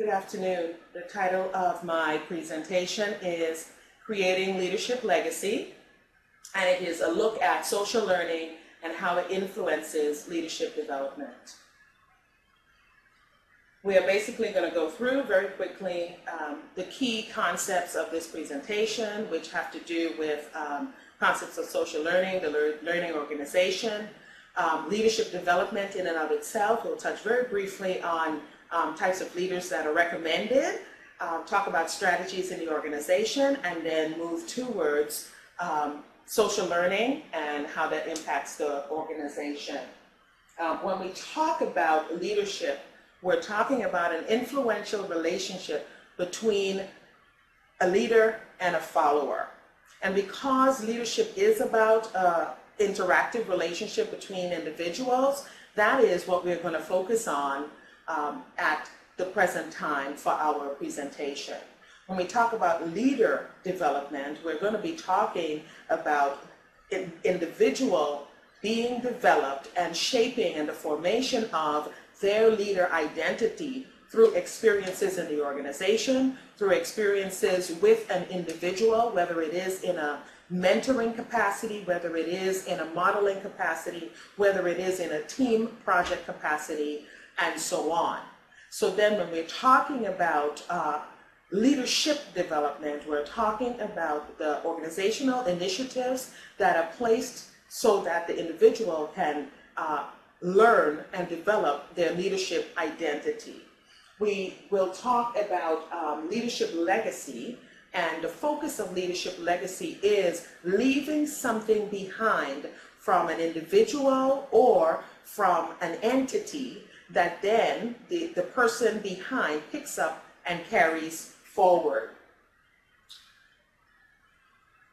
Good afternoon. The title of my presentation is Creating Leadership Legacy, and it is a look at social learning and how it influences leadership development. We are basically going to go through very quickly the key concepts of this presentation, which have to do with concepts of social learning, the learning organization, leadership development in and of itself. We'll touch very briefly on types of leaders that are recommended, talk about strategies in the organization, and then move towards social learning and how that impacts the organization. When we talk about leadership, we're talking about an influential relationship between a leader and a follower. And because leadership is about interactive relationship between individuals, that is what we're going to focus on at the present time for our presentation. When we talk about leader development, we're going to be talking about individual being developed and shaping and the formation of their leader identity through experiences in the organization, through experiences with an individual, whether it is in a mentoring capacity, whether it is in a modeling capacity, whether it is in a team project capacity, and so on. So then when we're talking about leadership development, we're talking about the organizational initiatives that are placed so that the individual can learn and develop their leadership identity. We will talk about leadership legacy, and the focus of leadership legacy is leaving something behind from an individual or from an entity that then the person behind picks up and carries forward.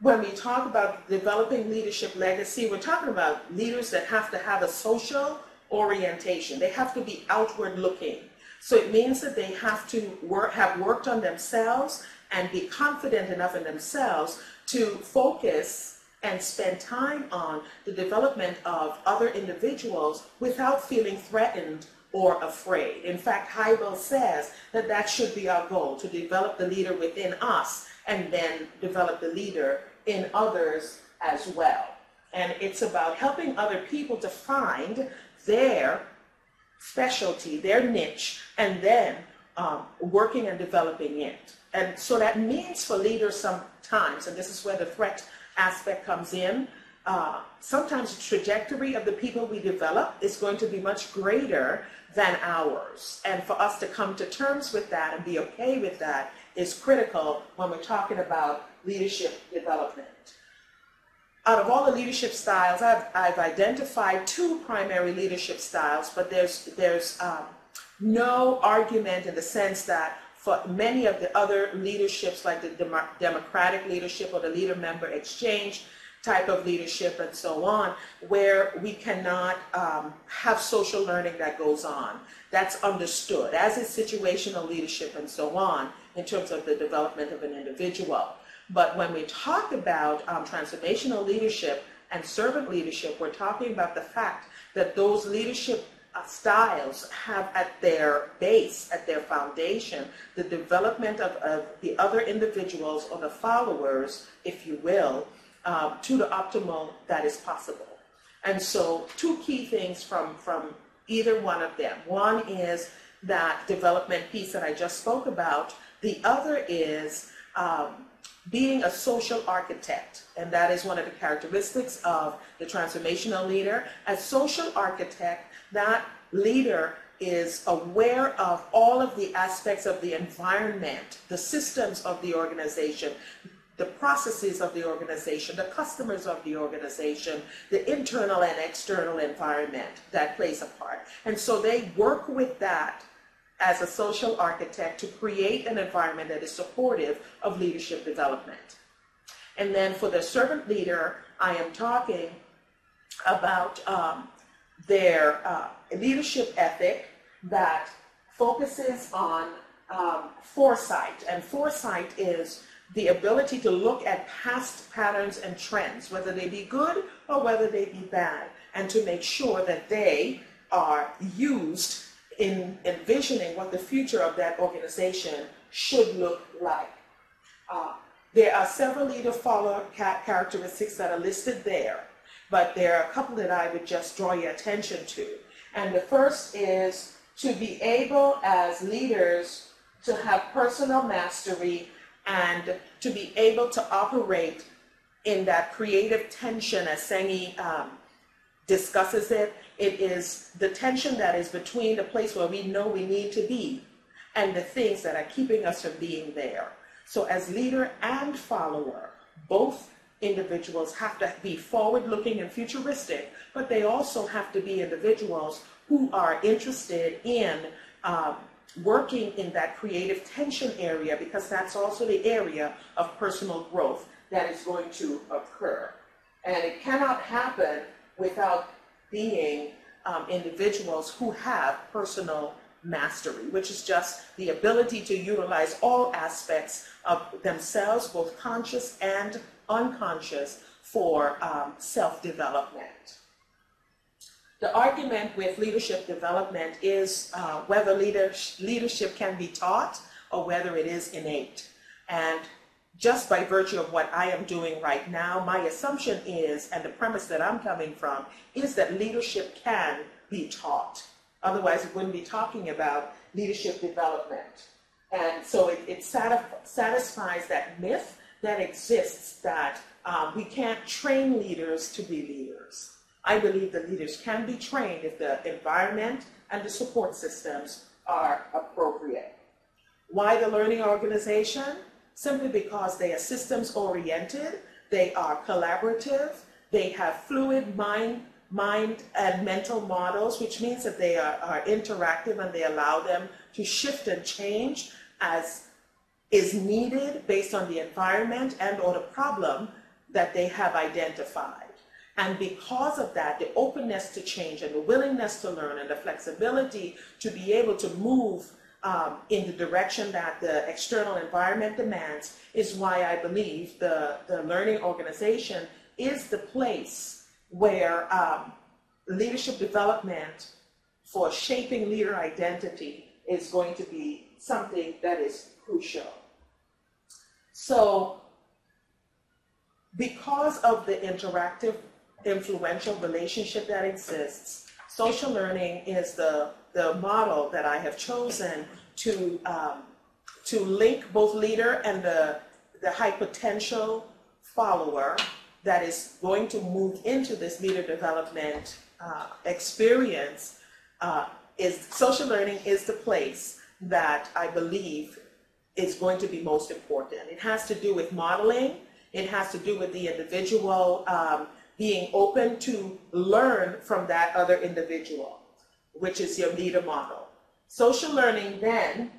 When we talk about developing leadership legacy, we're talking about leaders that have to have a social orientation. They have to be outward looking. So it means that they have to have worked on themselves and be confident enough in themselves to focus and spend time on the development of other individuals without feeling threatened or afraid. In fact, Heibel says that that should be our goal, to develop the leader within us and then develop the leader in others as well. And it's about helping other people to find their specialty, their niche, and then working and developing it. And so that means for leaders sometimes, and this is where the threat aspect comes in, sometimes the trajectory of the people we develop is going to be much greater than ours. And for us to come to terms with that and be okay with that is critical when we're talking about leadership development. Out of all the leadership styles, I've identified two primary leadership styles, but there's no argument in the sense that for many of the other leaderships, like the democratic leadership or the leader-member exchange type of leadership and so on, where we cannot have social learning that goes on. That's understood, as is situational leadership and so on, in terms of the development of an individual. But when we talk about transformational leadership and servant leadership, we're talking about the fact that those leadership styles have at their base, at their foundation, the development of the other individuals or the followers, if you will, to the optimal that is possible. And so two key things from either one of them. One is that development piece that I just spoke about. The other is being a social architect, and that is one of the characteristics of the transformational leader. As social architect, that leader is aware of all of the aspects of the environment, the systems of the organization, the processes of the organization, the customers of the organization, the internal and external environment that plays a part. And so they work with that as a social architect to create an environment that is supportive of leadership development. And then for the servant leader, I am talking about their leadership ethic that focuses on foresight. And foresight is the ability to look at past patterns and trends, whether they be good or whether they be bad, and to make sure that they are used in envisioning what the future of that organization should look like. There are several leader-follower characteristics that are listed there, but there are a couple that I would just draw your attention to. And the first is to be able as leaders to have personal mastery and to be able to operate in that creative tension, as Sengi discusses it. It is the tension that is between the place where we know we need to be and the things that are keeping us from being there. So as leader and follower, both individuals have to be forward-looking and futuristic, but they also have to be individuals who are interested in working in that creative tension area, because that's also the area of personal growth that is going to occur. And it cannot happen without being individuals who have personal mastery, which is just the ability to utilize all aspects of themselves, both conscious and unconscious, for self-development. The argument with leadership development is whether leadership can be taught or whether it is innate. And just by virtue of what I am doing right now, my assumption is, and the premise that I'm coming from, is that leadership can be taught. Otherwise, we wouldn't be talking about leadership development. And so it satisfies that myth that exists that we can't train leaders to be leaders. I believe that leaders can be trained if the environment and the support systems are appropriate. Why the learning organization? Simply because they are systems oriented, they are collaborative, they have fluid mind and mental models, which means that they are interactive and they allow them to shift and change as is needed based on the environment and or the problem that they have identified. And because of that, the openness to change and the willingness to learn and the flexibility to be able to move in the direction that the external environment demands is why I believe the learning organization is the place where leadership development for shaping leader identity is going to be something that is crucial. So because of the interactive, influential relationship that exists, social learning is the model that I have chosen to link both leader and the high potential follower that is going to move into this leader development experience. Social learning is the place that I believe is going to be most important. It has to do with modeling. It has to do with the individual being open to learn from that other individual, which is your leader model. Social learning then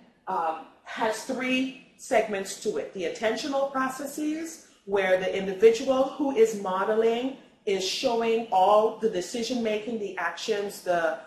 has three segments to it. The attentional processes, where the individual who is modeling is showing all the decision making, the actions, the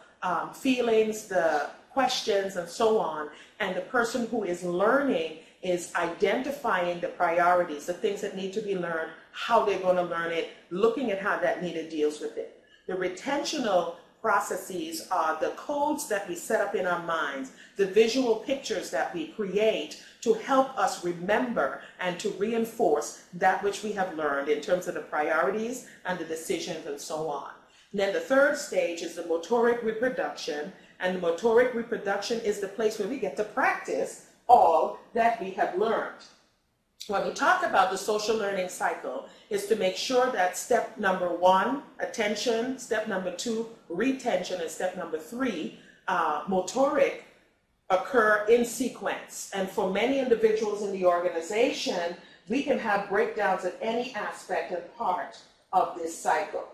feelings, the questions, and so on. And the person who is learning is identifying the priorities, the things that need to be learned, how they're going to learn it, looking at how that leader deals with it. The retentional processes are the codes that we set up in our minds, the visual pictures that we create to help us remember and to reinforce that which we have learned in terms of the priorities and the decisions and so on. And then the third stage is the motoric reproduction, and the motoric reproduction is the place where we get to practice all that we have learned. When we talk about the social learning cycle, is to make sure that step number 1, attention, step number 2, retention, and step number 3, motoric, occur in sequence. And for many individuals in the organization, we can have breakdowns at any aspect and part of this cycle.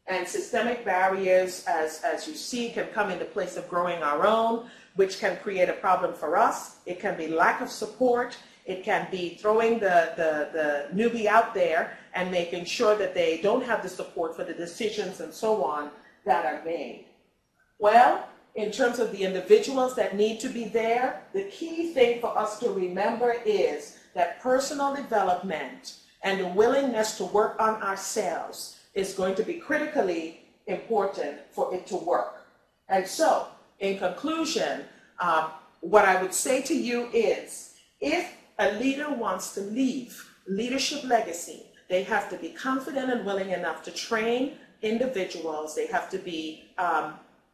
And systemic barriers, as you see, can come in the place of growing our own, which can create a problem for us. It can be lack of support. It can be throwing the newbie out there and making sure that they don't have the support for the decisions and so on that are made. Well, in terms of the individuals that need to be there, the key thing for us to remember is that personal development and the willingness to work on ourselves is going to be critically important for it to work. And so, in conclusion, what I would say to you is, if a leader wants to leave leadership legacy, they have to be confident and willing enough to train individuals. They have to be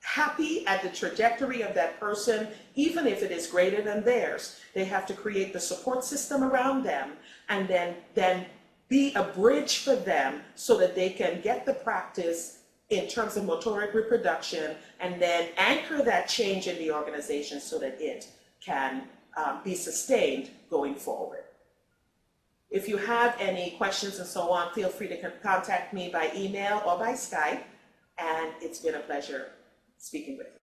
happy at the trajectory of that person, even if it is greater than theirs. They have to create the support system around them, and then be a bridge for them so that they can get the practice in terms of motoric reproduction, and then anchor that change in the organization so that it can be sustained going forward. If you have any questions and so on, feel free to contact me by email or by Skype, and it's been a pleasure speaking with you.